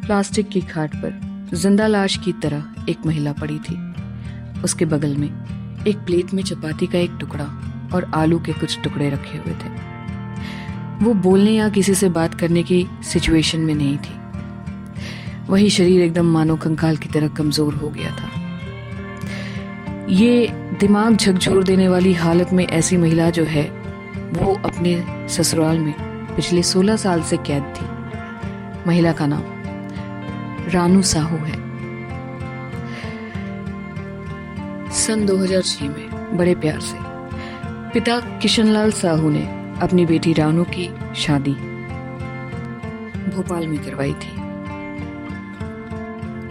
Plastic की खाट पर जिंदा लाश की तरह एक महिला पड़ी थी। उसके बगल में एक प्लेट में चपाती का एक टुकड़ा और आलू के कुछ टुकड़े रखे हुए थे। वो बोलने या किसी से बात करने की सिचुएशन में नहीं थी। वही शरीर एकदम मानो कंकाल की तरह कमजोर हो गया था। ये दिमाग झकझोर देने वाली हालत में ऐसी महिला जो है वो अपने ससुराल में पिछले 16 साल से कैद थी। महिला का नाम रानू साहू है। सन 2006 में बड़े प्यार से पिता किशनलाल साहू ने अपनी बेटी रानू की शादी भोपाल में करवाई थी।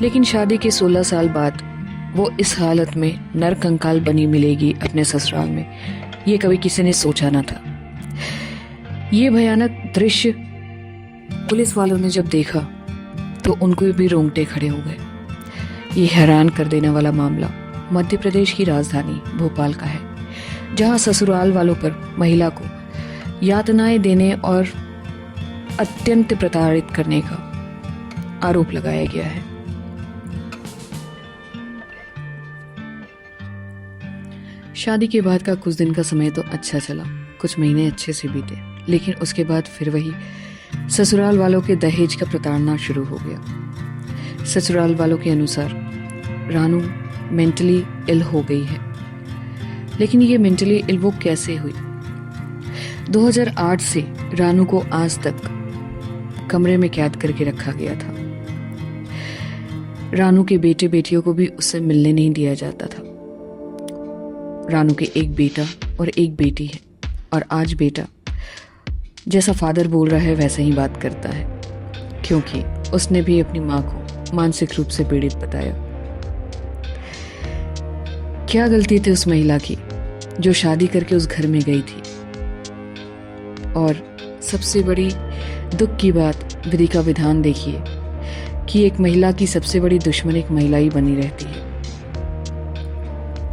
लेकिन शादी के 16 साल बाद वो इस हालत में नरकंकाल बनी मिलेगी अपने ससुराल में, ये कभी किसी ने सोचा ना था। ये भयानक दृश्य पुलिस वालों ने जब देखा तो उनको भी रोंगटे खड़े हो गए। ये हैरान कर देने वाला मामला मध्य प्रदेश की राजधानी भोपाल का है, जहां ससुराल वालों पर महिला को यातनाएं देने और अत्यंत प्रताड़ित करने का आरोप लगाया गया है। शादी के बाद का कुछ दिन का समय तो अच्छा चला, कुछ महीने अच्छे से बीते, लेकिन उसके बाद फिर वही ससुराल वालों के दहेज का प्रताड़ना शुरू हो गया। ससुराल वालों के अनुसार रानू मेंटली इल हो गई है। लेकिन ये मेंटली इल वो कैसे हुई? 2008 से रानू को आज तक कमरे में कैद करके रखा गया था। रानू के बेटे बेटियों को भी उससे मिलने नहीं दिया जाता था। रानू के एक बेटा और एक बेटी है, और आज बेटा जैसा फादर बोल रहा है वैसा ही बात करता है, क्योंकि उसने भी अपनी माँ को मानसिक रूप से पीड़ित बताया। क्या गलती थी उस महिला की जो शादी करके उस घर में गई थी? और सबसे बड़ी दुख की बात, विधि का विधान देखिए कि एक महिला की सबसे बड़ी दुश्मन एक महिला ही बनी रहती है।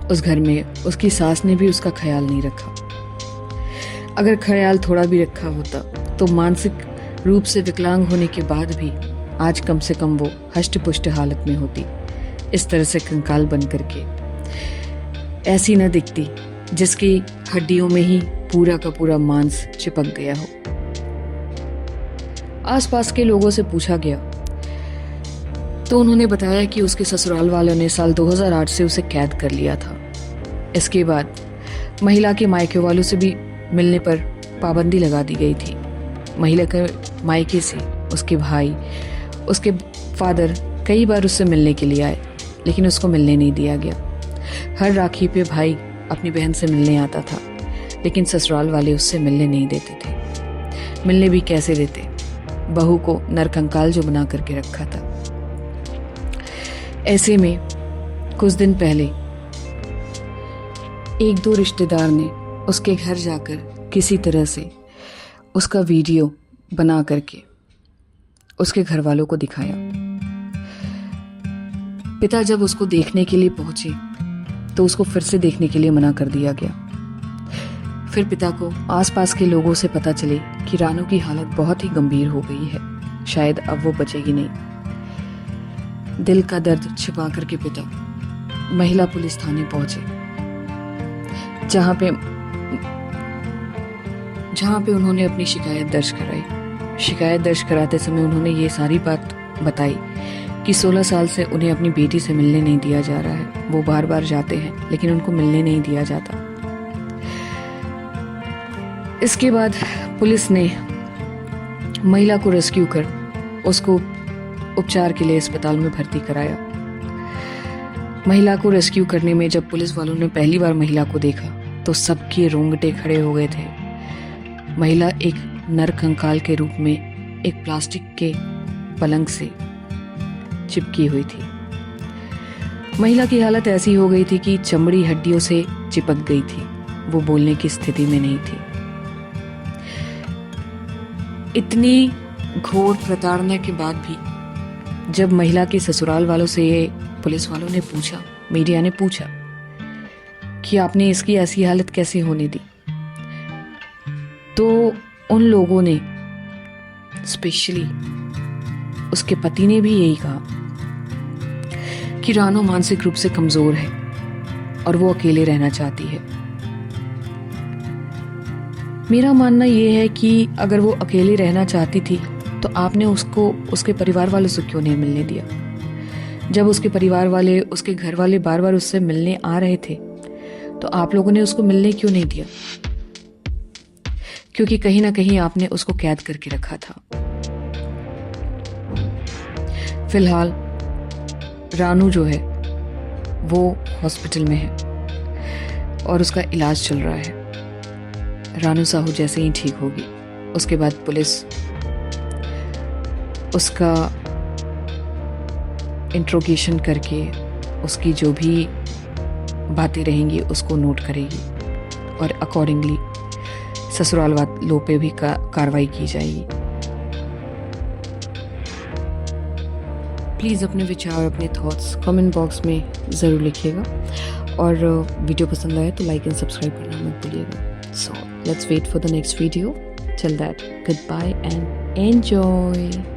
उस घर में उसकी सास ने भी उसका ख्याल नहीं रखा। अगर ख्याल थोड़ा भी रखा होता तो मानसिक रूप से विकलांग होने के बाद भी आज कम से कम वो हष्ट पुष्ट हालत में होती। इस तरह से कंकाल बन करके ऐसी न दिखती जिसकी हड्डियों में ही पूरा का पूरा मांस चिपक गया हो। आसपास के लोगों से पूछा गया तो उन्होंने बताया कि उसके ससुराल वालों ने साल 2008 से उसे कैद कर लिया था। इसके बाद महिला के मायके वालों से भी मिलने पर पाबंदी लगा दी गई थी। महिला के मायके से उसके भाई, उसके फादर कई बार उससे मिलने के लिए आए, लेकिन उसको मिलने नहीं दिया गया। हर राखी पे भाई अपनी बहन से मिलने आता था, लेकिन ससुराल वाले उससे मिलने नहीं देते थे। मिलने भी कैसे देते? बहू को नरकंकाल जो बना करके रखा था। ऐसे में कुछ दिन पहले एक दो रिश्तेदार ने उसके घर जाकर किसी तरह से उसका वीडियो बना करके उसके घर वालों को दिखाया। पिता जब उसको देखने के लिए पहुंचे तो उसको फिर से देखने के लिए मना कर दिया गया। फिर पिता को आसपास के लोगों से पता चले कि रानू की हालत बहुत ही गंभीर हो गई है, शायद अब वो बचेगी नहीं। दिल का दर्द छिपा करके पिता महिला पुलिस थाने पहुंचे, जहां पे उन्होंने अपनी शिकायत दर्ज कराई। शिकायत दर्ज कराते समय उन्होंने ये सारी बात बताई कि 16 साल से उन्हें अपनी बेटी से मिलने नहीं दिया जा रहा है। वो बार बार जाते हैं लेकिन उनको मिलने नहीं दिया जाता। इसके बाद पुलिस ने महिला को रेस्क्यू कर उसको उपचार के लिए अस्पताल में भर्ती कराया। महिला को रेस्क्यू करने में जब पुलिस वालों ने पहली बार महिला को देखा तो सबके रोंगटे खड़े हो गए थे। महिला एक नरकंकाल के रूप में एक प्लास्टिक के पलंग से चिपकी हुई थी। महिला की हालत ऐसी हो गई थी कि चमड़ी हड्डियों से चिपक गई थी। वो बोलने की स्थिति में नहीं थी। इतनी घोर प्रताड़ना के बाद भी जब महिला के ससुराल वालों से ये पुलिस वालों ने पूछा, मीडिया ने पूछा कि आपने इसकी ऐसी हालत कैसे होने दी, तो उन लोगों ने स्पेशली उसके पति ने भी यही कहा कि रानो मानसिक रूप से कमजोर है और वो अकेले रहना चाहती है। मेरा मानना यह है कि अगर वो अकेले रहना चाहती थी तो आपने उसको उसके परिवार वालों से क्यों नहीं मिलने दिया? जब उसके परिवार वाले, उसके घर वाले बार बार उससे मिलने आ रहे थे तो आप लोगों ने उसको मिलने क्यों नहीं दिया? क्योंकि कहीं ना कहीं आपने उसको कैद करके रखा था। फिलहाल रानू जो है वो हॉस्पिटल में है और उसका इलाज चल रहा है। रानू साहू जैसे ही ठीक होगी उसके बाद पुलिस उसका इंट्रोगेशन करके उसकी जो भी बातें रहेंगी उसको नोट करेगी और अकॉर्डिंगली ससुराल वालों पे भी कार्रवाई की जाएगी। प्लीज़ अपने विचार, अपने थॉट्स कमेंट बॉक्स में ज़रूर लिखिएगा और वीडियो पसंद आए तो लाइक एंड सब्सक्राइब करना मत भूलिएगा। So let's wait for the next video. Till that, goodbye and enjoy.